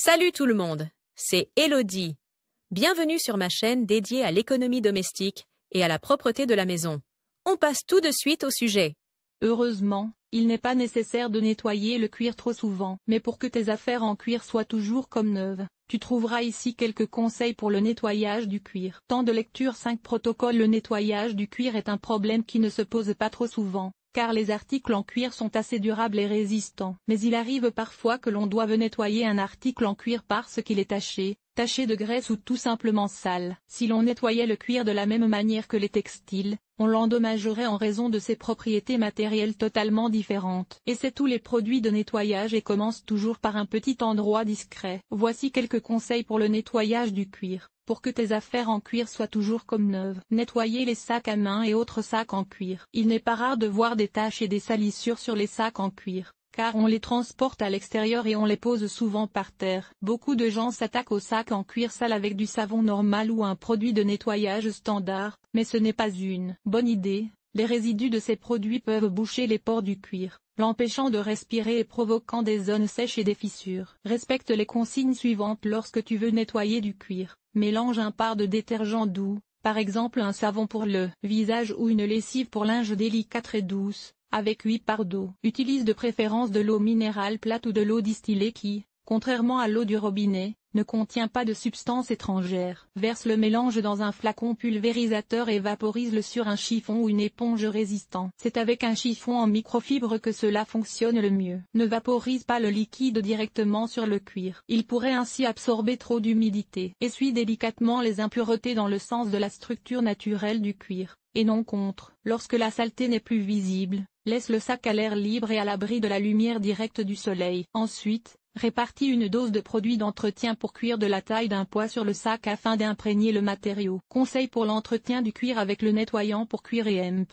Salut tout le monde, c'est Elodie. Bienvenue sur ma chaîne dédiée à l'économie domestique et à la propreté de la maison. On passe tout de suite au sujet. Heureusement, il n'est pas nécessaire de nettoyer le cuir trop souvent. Mais pour que tes affaires en cuir soient toujours comme neuves, tu trouveras ici quelques conseils pour le nettoyage du cuir. Temps de lecture 5 protocoles. Le nettoyage du cuir est un problème qui ne se pose pas trop souvent, car les articles en cuir sont assez durables et résistants. Mais il arrive parfois que l'on doive nettoyer un article en cuir parce qu'il est taché de graisse ou tout simplement sale. Si l'on nettoyait le cuir de la même manière que les textiles, on l'endommagerait en raison de ses propriétés matérielles totalement différentes. Et c'est tous les produits de nettoyage et commence toujours par un petit endroit discret. Voici quelques conseils pour le nettoyage du cuir. Pour que tes affaires en cuir soient toujours comme neuves. Nettoyer les sacs à main et autres sacs en cuir. Il n'est pas rare de voir des taches et des salissures sur les sacs en cuir, car on les transporte à l'extérieur et on les pose souvent par terre. Beaucoup de gens s'attaquent aux sacs en cuir sale avec du savon normal ou un produit de nettoyage standard, mais ce n'est pas une bonne idée. Les résidus de ces produits peuvent boucher les pores du cuir, l'empêchant de respirer et provoquant des zones sèches et des fissures. Respecte les consignes suivantes lorsque tu veux nettoyer du cuir. Mélange un part de détergent doux, par exemple un savon pour le visage ou une lessive pour linge délicate et douce, avec 8 parts d'eau. Utilise de préférence de l'eau minérale plate ou de l'eau distillée qui, contrairement à l'eau du robinet, ne contient pas de substances étrangères. Verse le mélange dans un flacon pulvérisateur et vaporise-le sur un chiffon ou une éponge résistant. C'est avec un chiffon en microfibre que cela fonctionne le mieux. Ne vaporise pas le liquide directement sur le cuir. Il pourrait ainsi absorber trop d'humidité. Essuie délicatement les impuretés dans le sens de la structure naturelle du cuir, et non contre. Lorsque la saleté n'est plus visible, laisse le sac à l'air libre et à l'abri de la lumière directe du soleil. Ensuite, répartis une dose de produit d'entretien pour cuir de la taille d'un pois sur le sac afin d'imprégner le matériau. Conseil pour l'entretien du cuir avec le nettoyant pour cuir et hemp.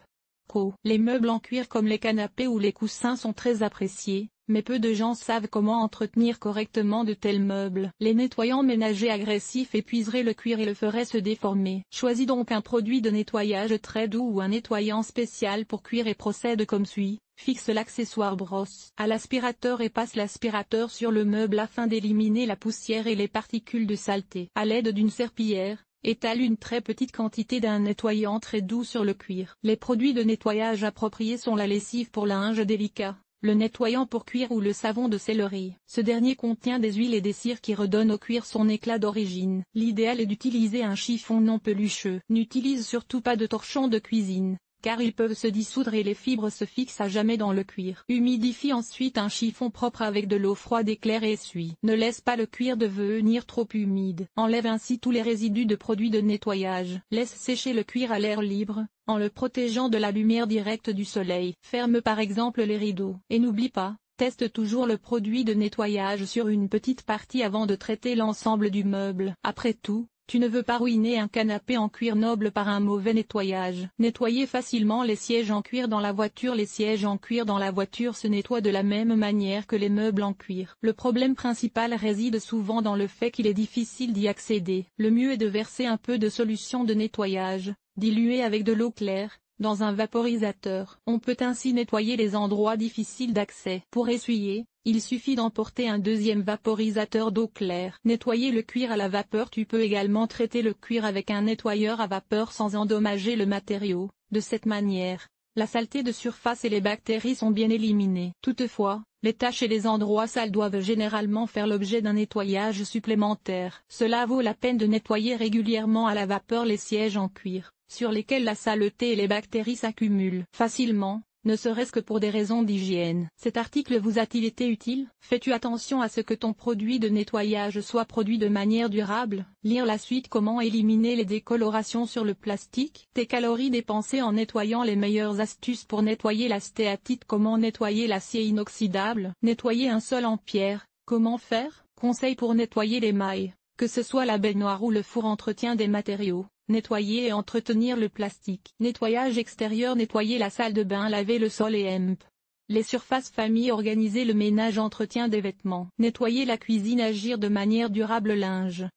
Les meubles en cuir comme les canapés ou les coussins sont très appréciés, mais peu de gens savent comment entretenir correctement de tels meubles. Les nettoyants ménagers agressifs épuiseraient le cuir et le feraient se déformer. Choisis donc un produit de nettoyage très doux ou un nettoyant spécial pour cuir et procède comme suit. Fixe l'accessoire brosse à l'aspirateur et passe l'aspirateur sur le meuble afin d'éliminer la poussière et les particules de saleté. À l'aide d'une serpillière, étale une très petite quantité d'un nettoyant très doux sur le cuir. Les produits de nettoyage appropriés sont la lessive pour linge délicat, le nettoyant pour cuir ou le savon de céleri. Ce dernier contient des huiles et des cires qui redonnent au cuir son éclat d'origine. L'idéal est d'utiliser un chiffon non pelucheux. N'utilise surtout pas de torchons de cuisine, car ils peuvent se dissoudre et les fibres se fixent à jamais dans le cuir. Humidifie ensuite un chiffon propre avec de l'eau froide et claire et essuie. Ne laisse pas le cuir devenir trop humide. Enlève ainsi tous les résidus de produits de nettoyage. Laisse sécher le cuir à l'air libre, en le protégeant de la lumière directe du soleil. Ferme par exemple les rideaux. Et n'oublie pas, teste toujours le produit de nettoyage sur une petite partie avant de traiter l'ensemble du meuble. Après tout, tu ne veux pas ruiner un canapé en cuir noble par un mauvais nettoyage. Nettoyer facilement les sièges en cuir dans la voiture. Les sièges en cuir dans la voiture se nettoient de la même manière que les meubles en cuir. Le problème principal réside souvent dans le fait qu'il est difficile d'y accéder. Le mieux est de verser un peu de solution de nettoyage, diluée avec de l'eau claire, dans un vaporisateur. On peut ainsi nettoyer les endroits difficiles d'accès. Pour essuyer, il suffit d'emporter un deuxième vaporisateur d'eau claire. Nettoyer le cuir à la vapeur. Tu peux également traiter le cuir avec un nettoyeur à vapeur sans endommager le matériau. De cette manière, la saleté de surface et les bactéries sont bien éliminées. Toutefois, les taches et les endroits sales doivent généralement faire l'objet d'un nettoyage supplémentaire. Cela vaut la peine de nettoyer régulièrement à la vapeur les sièges en cuir, sur lesquels la saleté et les bactéries s'accumulent facilement, ne serait-ce que pour des raisons d'hygiène. Cet article vous a-t-il été utile? Fais-tu attention à ce que ton produit de nettoyage soit produit de manière durable? Lire la suite. Comment éliminer les décolorations sur le plastique? Tes calories dépensées en nettoyant. Les meilleures astuces pour nettoyer la stéatite. Comment nettoyer l'acier inoxydable? Nettoyer un sol en pierre, comment faire? Conseils pour nettoyer les mailles, que ce soit la baignoire ou le four. Entretien des matériaux. Nettoyer et entretenir le plastique. Nettoyage extérieur. Nettoyer la salle de bain. Laver le sol et hemp. Les surfaces famille. Organiser le ménage. Entretien des vêtements. Nettoyer la cuisine. Agir de manière durable. Linge.